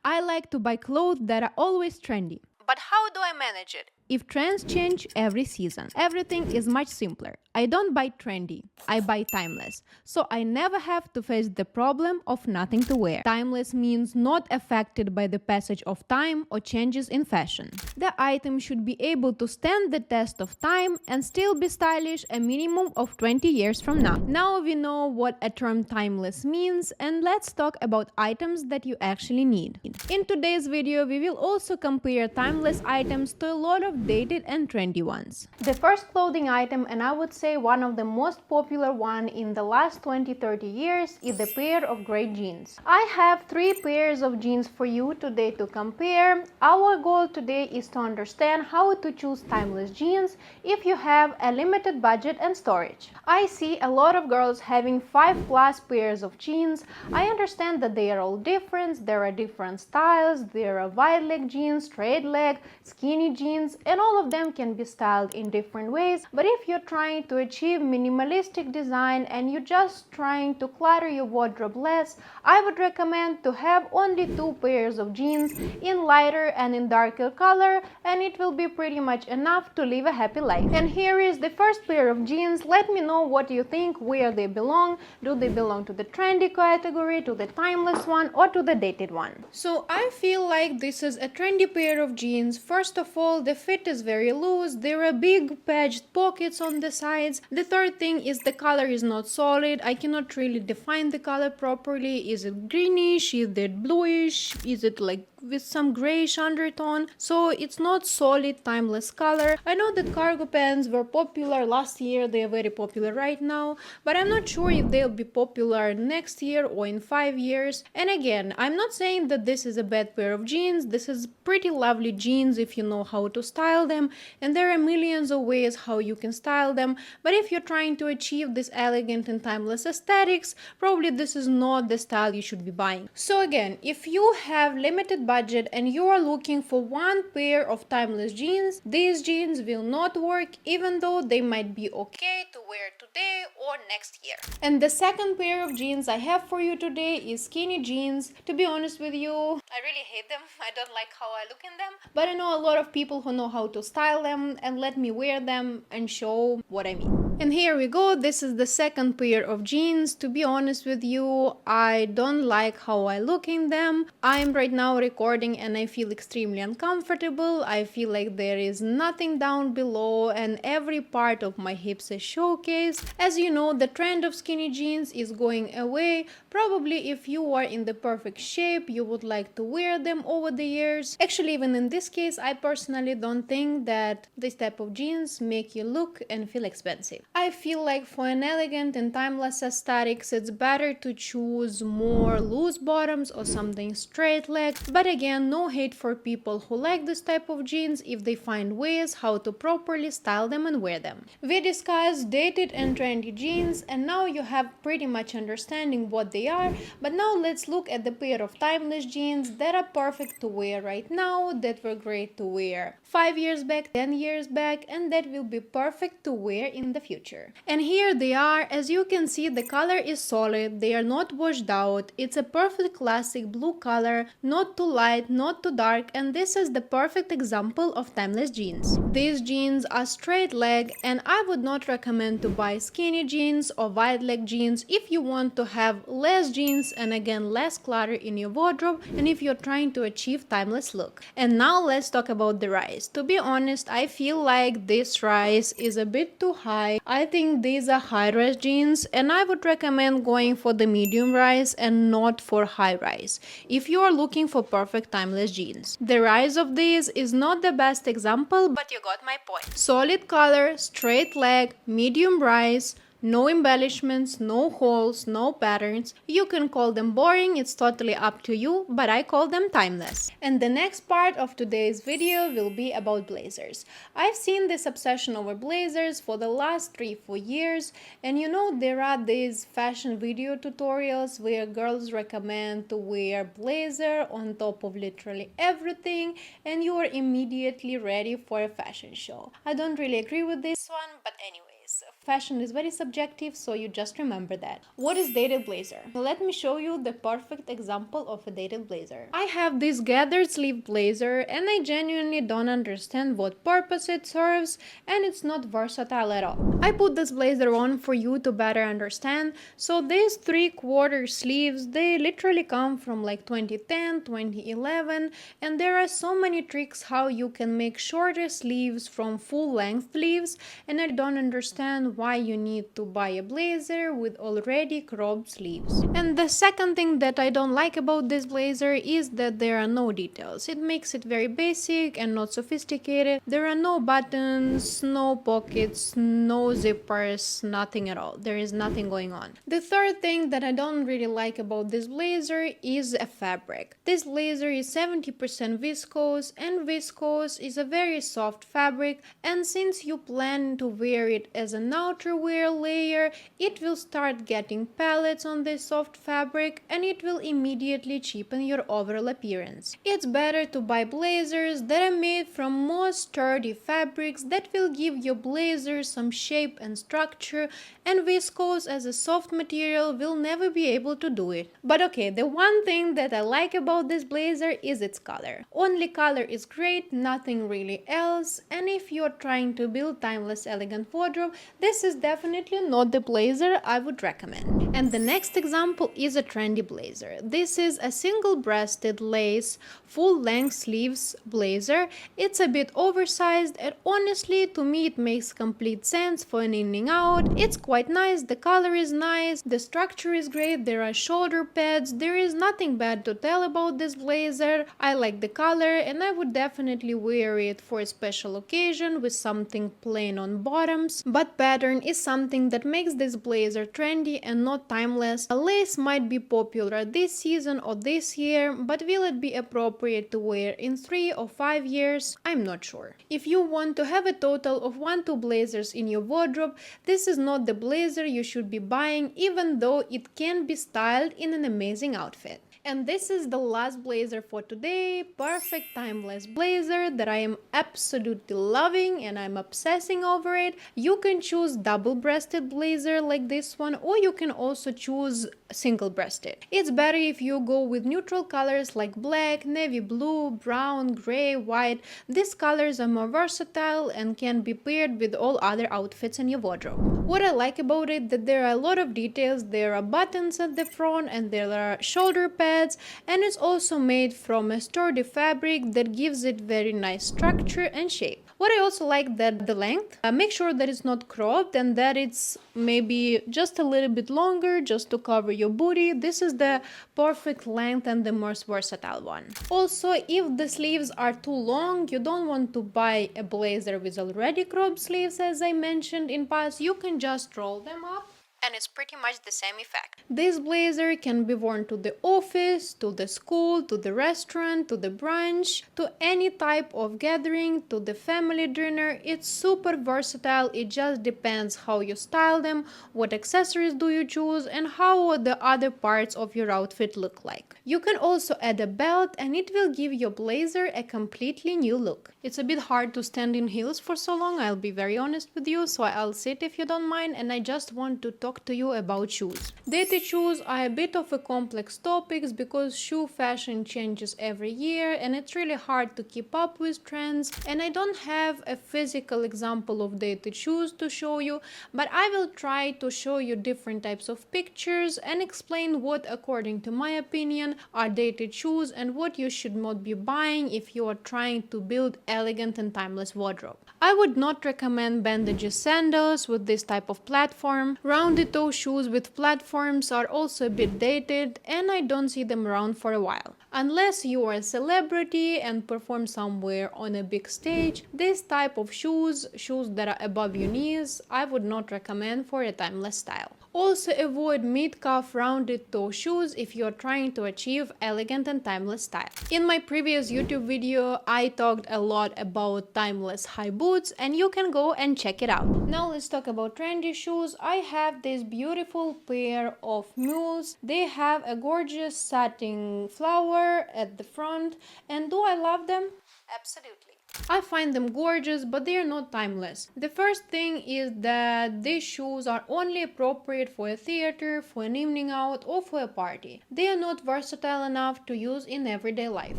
I like to buy clothes that are always trendy. But how do I manage it? If trends change every season, everything is much simpler. I don't buy trendy, I buy timeless. So I never have to face the problem of nothing to wear. Timeless means not affected by the passage of time or changes in fashion. The item should be able to stand the test of time and still be stylish a minimum of 20 years from now. Now we know what a term timeless means, and let's talk about items that you actually need. In today's video, we will also compare timeless items to a lot of dated and trendy ones. The first clothing item, and I would say one of the most popular one in the last 20-30 years, is the pair of gray jeans. I have 3 pairs of jeans for you today to compare. Our goal today is to understand how to choose timeless jeans if you have a limited budget and storage. I see a lot of girls having 5+ pairs of jeans. I understand that they are all different, there are different styles, there are wide leg jeans, straight leg, skinny jeans, and all of them can be styled in different ways. But if you're trying to achieve minimalistic design and you're just trying to clutter your wardrobe less, I would recommend to have only 2 pairs of jeans in lighter and in darker color, and it will be pretty much enough to live a happy life. And here is the first pair of jeans. Let me know what you think, where they belong. Do they belong to the trendy category, to the timeless one, or to the dated one? So I feel like this is a trendy pair of jeans. First of all, the fit is very loose, there are big patched pockets on the sides. The third thing is the color is not solid. I cannot really define the color properly. Is it greenish? Is it bluish? Is it like with some grayish undertone? So it's not solid timeless color. I know that cargo pants were popular last year, they are very popular right now, but I'm not sure if they'll be popular next year or in 5 years. And again, I'm not saying that this is a bad pair of jeans. This is pretty lovely jeans if you know how to style them, and there are millions of ways how you can style them. But if you're trying to achieve this elegant and timeless aesthetics, probably this is not the style you should be buying. So again, if you have limited budget and you are looking for 1 pair of timeless jeans, these jeans will not work, even though they might be okay to wear today or next year. And the second pair of jeans I have for you today is skinny jeans. To be honest with you, I really hate them. I don't like how I look in them, but I know a lot of people who know how to style them, and let me wear them and show what I mean. And here we go. This is the second pair of jeans. To be honest with you, I don't like how I look in them. I'm right now recording and I feel extremely uncomfortable. I feel like there is nothing down below and every part of my hips is showcased. As you know, the trend of skinny jeans is going away. Probably if you are in the perfect shape, you would like to wear them over the years. Actually, even in this case, I personally don't think that this type of jeans make you look and feel expensive. I feel like for an elegant and timeless aesthetics, it's better to choose more loose bottoms or something straight leg. But again, no hate for people who like this type of jeans if they find ways how to properly style them and wear them. We discussed dated and trendy jeans, and now you have pretty much understanding what they are. But now let's look at the pair of timeless jeans that are perfect to wear right now, that were great to wear 5 years back, 10 years back, and that will be perfect to wear in the future. And here they are. As you can see, the color is solid, they are not washed out. It's a perfect classic blue color, not too light, not too dark, and this is the perfect example of timeless jeans. These jeans are straight leg, and I would not recommend to buy skinny jeans or wide leg jeans if you want to have less jeans and again less clutter in your wardrobe, and if you're trying to achieve timeless look. And now let's talk about the rise. To be honest, I feel like this rise is a bit too high. I think these are high rise jeans, and I would recommend going for the medium rise and not for high rise if you are looking for perfect timeless jeans. The rise of these is not the best example, but you got my point. Solid color, straight leg, medium rise, no embellishments, no holes, no patterns. You can call them boring, it's totally up to you, but I call them timeless. And the next part of today's video will be about blazers. I've seen this obsession over blazers for the last 3-4 years, and you know, there are these fashion video tutorials where girls recommend to wear blazer on top of literally everything, and you are immediately ready for a fashion show. I don't really agree with this one, but anyways, Fashion is very subjective, so you just remember that. What is dated blazer? Let me show you the perfect example of a dated blazer. I have this gathered sleeve blazer and I genuinely don't understand what purpose it serves, and it's not versatile at all. I put this blazer on for you to better understand. So these 3/4 sleeves, they literally come from like 2010, 2011, and there are so many tricks how you can make shorter sleeves from full length sleeves, and I don't understand why you need to buy a blazer with already cropped sleeves. And the second thing that I don't like about this blazer is that there are no details. It makes it very basic and not sophisticated. There are no buttons, no pockets, no zippers, nothing at all. There is nothing going on. The third thing that I don't really like about this blazer is a fabric. This blazer is 70% viscose, and viscose is a very soft fabric, and since you plan to wear it as an outerwear layer, it will start getting pellets on this soft fabric and it will immediately cheapen your overall appearance. It's better to buy blazers that are made from more sturdy fabrics that will give your blazer some shape and structure, and viscose as a soft material will never be able to do it. But okay, the one thing that I like about this blazer is its color. Only color is great, nothing really else, and if you're trying to build timeless elegant wardrobe, this is definitely not the blazer I would recommend. And the next example is a trendy blazer. This is a single-breasted lace full length sleeves blazer. It's a bit oversized and honestly to me it makes complete sense for an evening out. It's quite nice, the color is nice, the structure is great, there are shoulder pads, there is nothing bad to tell about this blazer. I like the color and I would definitely wear it for a special occasion with something plain on bottoms, but pattern is something that makes this blazer trendy and not timeless. A lace might be popular this season or this year, but will it be appropriate to wear in 3 or 5 years? I'm not sure. If you want to have a total of 1-2 blazers in your wardrobe, this is not the blazer you should be buying, even though it can be styled in an amazing outfit. And this is the last blazer for today, perfect timeless blazer that I am absolutely loving and I'm obsessing over it. You can choose double-breasted blazer like this one, or you can also choose single-breasted. It's better if you go with neutral colors like black, navy blue, brown, gray, white. These colors are more versatile and can be paired with all other outfits in your wardrobe. What I like about it that there are a lot of details. There are buttons at the front and there are shoulder pads, and it's also made from a sturdy fabric that gives it very nice structure and shape. What I also like that the length, make sure that it's not cropped and that it's maybe just a little bit longer just to cover your booty. This is the perfect length and the most versatile one. Also, if the sleeves are too long, you don't want to buy a blazer with already cropped sleeves as I mentioned in past, you can just roll them up And it's pretty much the same effect. This blazer can be worn to the office, to the school, to the restaurant, to the brunch, to any type of gathering, to the family dinner. It's super versatile. It just depends how you style them, what accessories do you choose, and how the other parts of your outfit look like. You can also add a belt and it will give your blazer a completely new look. It's a bit hard to stand in heels for so long, I'll be very honest with you, so I'll sit if you don't mind, and I just want to talk to you about shoes. Dated shoes are a bit of a complex topic because shoe fashion changes every year and it's really hard to keep up with trends, and I don't have a physical example of dated shoes to show you, but I will try to show you different types of pictures and explain what, according to my opinion, are dated shoes and what you should not be buying if you are trying to build elegant and timeless wardrobe. I would not recommend bandages sandals with this type of platform. Rounded toe shoes with platforms are also a bit dated and I don't see them around for a while. Unless you are a celebrity and perform somewhere on a big stage, this type of shoes that are above your knees, I would not recommend for a timeless style. Also avoid mid-calf rounded toe shoes if you are trying to achieve elegant and timeless style. In my previous YouTube video, I talked a lot about timeless high boots and you can go and check it out. Now let's talk about trendy shoes. I have this beautiful pair of mules. They have a gorgeous satin flower at the front, and do I love them? Absolutely. I find them gorgeous, but they are not timeless. The first thing is that these shoes are only appropriate for a theater, for an evening out, or for a party. They are not versatile enough to use in everyday life.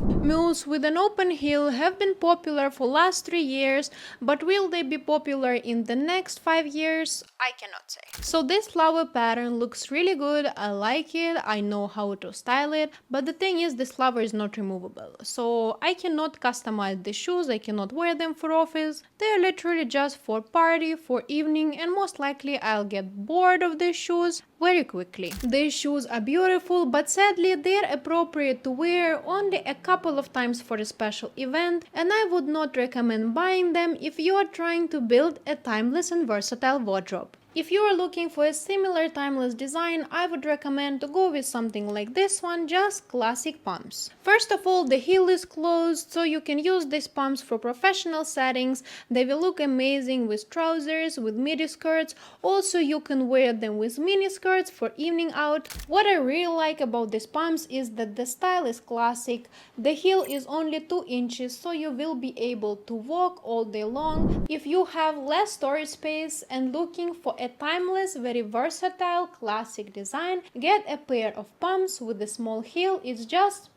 Mules with an open heel have been popular for last 3 years, but will they be popular in the next 5 years? I cannot say. So this flower pattern looks really good, I like it, I know how to style it, but the thing is this flower is not removable. So I cannot customize the shoes, I cannot wear them for office. They are literally just for party, for evening, and most likely I'll get bored of these shoes very quickly. These shoes are beautiful, but sadly they're appropriate to wear only a couple of times for a special event, and I would not recommend buying them if you are trying to build a timeless and versatile wardrobe. If you are looking for a similar timeless design, I would recommend to go with something like this one, just classic pumps. First of all, the heel is closed, so you can use these pumps for professional settings. They will look amazing with trousers, with midi skirts. Also, you can wear them with mini skirts for evening out. What I really like about these pumps is that the style is classic. The heel is only 2 inches, so you will be able to walk all day long. If you have less storage space and looking for a timeless, very versatile, classic design, get a pair of pumps with a small heel. It's just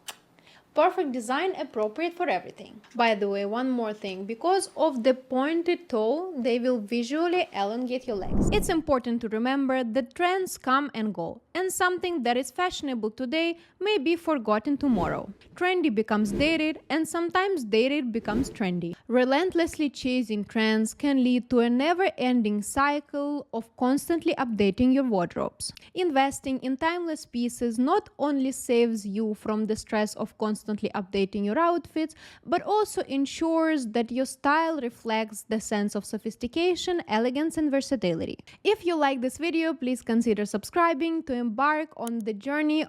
perfect design, appropriate for everything. By the way, one more thing, because of the pointed toe, they will visually elongate your legs. It's important to remember that trends come and go, and something that is fashionable today may be forgotten tomorrow. Trendy becomes dated, and sometimes dated becomes trendy. Relentlessly chasing trends can lead to a never-ending cycle of constantly updating your wardrobes. Investing in timeless pieces not only saves you from the stress of constantly updating your outfits, but also ensures that your style reflects the sense of sophistication, elegance, and versatility. If you like this video, please consider subscribing to embark on the journey